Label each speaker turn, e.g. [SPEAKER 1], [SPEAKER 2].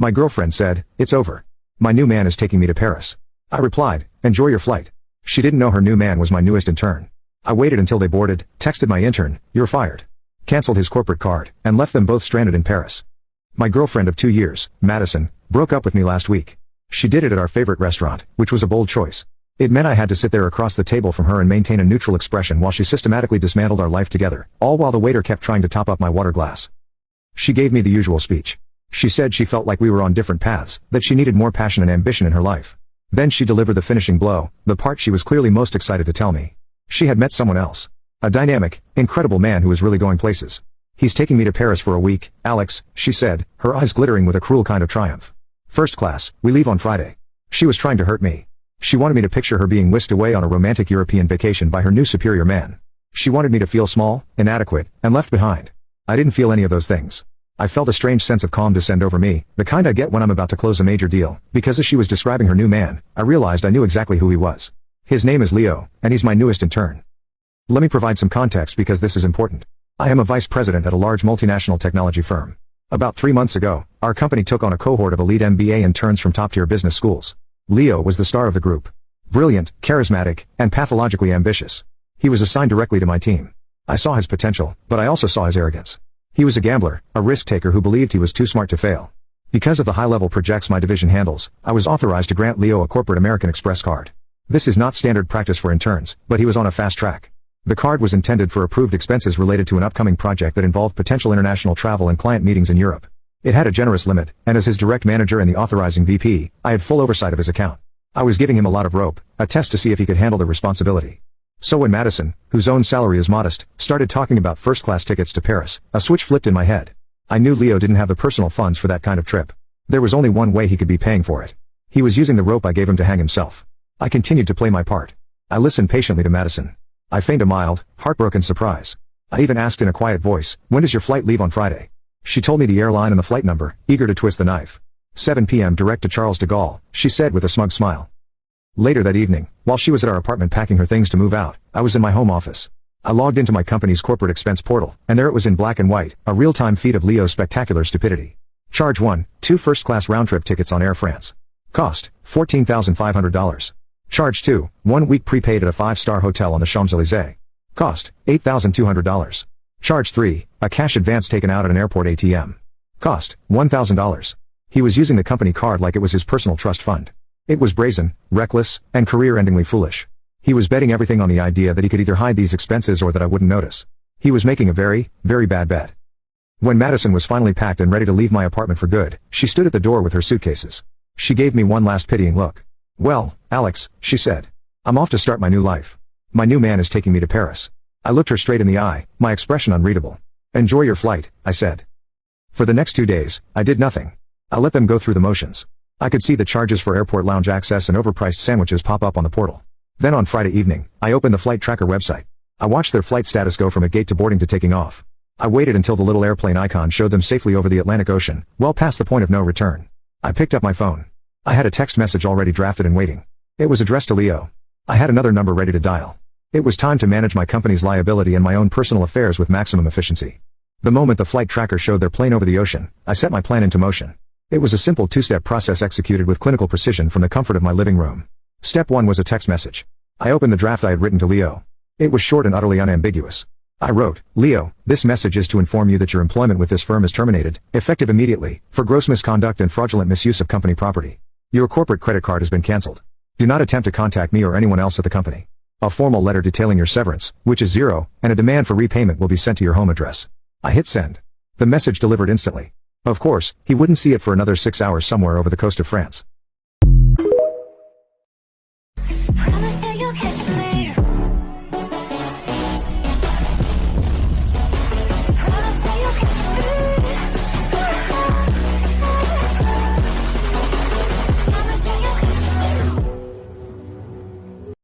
[SPEAKER 1] My girlfriend said, "It's over. My new man is taking me to Paris." I replied, "Enjoy your flight." She didn't know her new man was my newest intern. I waited until they boarded, texted my intern, "You're fired," canceled his corporate card, and left them both stranded in Paris. My girlfriend of 2 years, Madison, broke up with me last week. She did it at our favorite restaurant, which was a bold choice. It meant I had to sit there across the table from her and maintain a neutral expression while she systematically dismantled our life together, all while the waiter kept trying to top up my water glass. She gave me the usual speech. She said she felt like we were on different paths, that she needed more passion and ambition in her life. Then she delivered the finishing blow, the part she was clearly most excited to tell me. She had met someone else. A dynamic, incredible man who was really going places. "He's taking me to Paris for a week, Alex," she said, her eyes glittering with a cruel kind of triumph. "First class, we leave on Friday." She was trying to hurt me. She wanted me to picture her being whisked away on a romantic European vacation by her new superior man. She wanted me to feel small, inadequate, and left behind. I didn't feel any of those things. I felt a strange sense of calm descend over me, the kind I get when I'm about to close a major deal, because as she was describing her new man, I realized I knew exactly who he was. His name is Leo, and he's my newest intern. Let me provide some context because this is important. I am a vice president at a large multinational technology firm. About 3 months ago, our company took on a cohort of elite MBA interns from top-tier business schools. Leo was the star of the group. Brilliant, charismatic, and pathologically ambitious. He was assigned directly to my team. I saw his potential, but I also saw his arrogance. He was a gambler, a risk-taker who believed he was too smart to fail. Because of the high-level projects my division handles, I was authorized to grant Leo a corporate American Express card. This is not standard practice for interns, but he was on a fast track. The card was intended for approved expenses related to an upcoming project that involved potential international travel and client meetings in Europe. It had a generous limit, and as his direct manager and the authorizing VP, I had full oversight of his account. I was giving him a lot of rope, a test to see if he could handle the responsibility. So when Madison, whose own salary is modest, started talking about first-class tickets to Paris, a switch flipped in my head. I knew Leo didn't have the personal funds for that kind of trip. There was only one way he could be paying for it. He was using the rope I gave him to hang himself. I continued to play my part. I listened patiently to Madison. I feigned a mild, heartbroken surprise. I even asked in a quiet voice, "When does your flight leave on Friday?" She told me the airline and the flight number, eager to twist the knife. 7 p.m. direct to Charles de Gaulle, she said with a smug smile. Later that evening, while she was at our apartment packing her things to move out, I was in my home office. I logged into my company's corporate expense portal, and there it was in black and white, a real-time feed of Leo's spectacular stupidity. Charge 1, 2 first-class round-trip tickets on Air France. Cost, $14,500. Charge 2, 1 week prepaid at a 5-star hotel on the Champs-Élysées. Cost, $8,200. Charge 3, a cash advance taken out at an airport ATM. Cost, $1,000. He was using the company card like it was his personal trust fund. It was brazen, reckless, and career-endingly foolish. He was betting everything on the idea that he could either hide these expenses or that I wouldn't notice. He was making a very, very bad bet. When Madison was finally packed and ready to leave my apartment for good, she stood at the door with her suitcases. She gave me one last pitying look. "Well, Alex," she said. "I'm off to start my new life. My new man is taking me to Paris." I looked her straight in the eye, my expression unreadable. "Enjoy your flight," I said. For the next 2 days, I did nothing. I let them go through the motions. I could see the charges for airport lounge access and overpriced sandwiches pop up on the portal. Then on Friday evening, I opened the flight tracker website. I watched their flight status go from a gate to boarding to taking off. I waited until the little airplane icon showed them safely over the Atlantic Ocean, well past the point of no return. I picked up my phone. I had a text message already drafted and waiting. It was addressed to Leo. I had another number ready to dial. It was time to manage my company's liability and my own personal affairs with maximum efficiency. The moment the flight tracker showed their plane over the ocean, I set my plan into motion. It was a simple 2-step process executed with clinical precision from the comfort of my living room. Step 1 was a text message. I opened the draft I had written to Leo. It was short and utterly unambiguous. I wrote, "Leo, this message is to inform you that your employment with this firm is terminated, effective immediately, for gross misconduct and fraudulent misuse of company property. Your corporate credit card has been canceled. Do not attempt to contact me or anyone else at the company. A formal letter detailing your severance, which is zero, and a demand for repayment will be sent to your home address." I hit send. The message delivered instantly. Of course, he wouldn't see it for another 6 hours somewhere over the coast of France.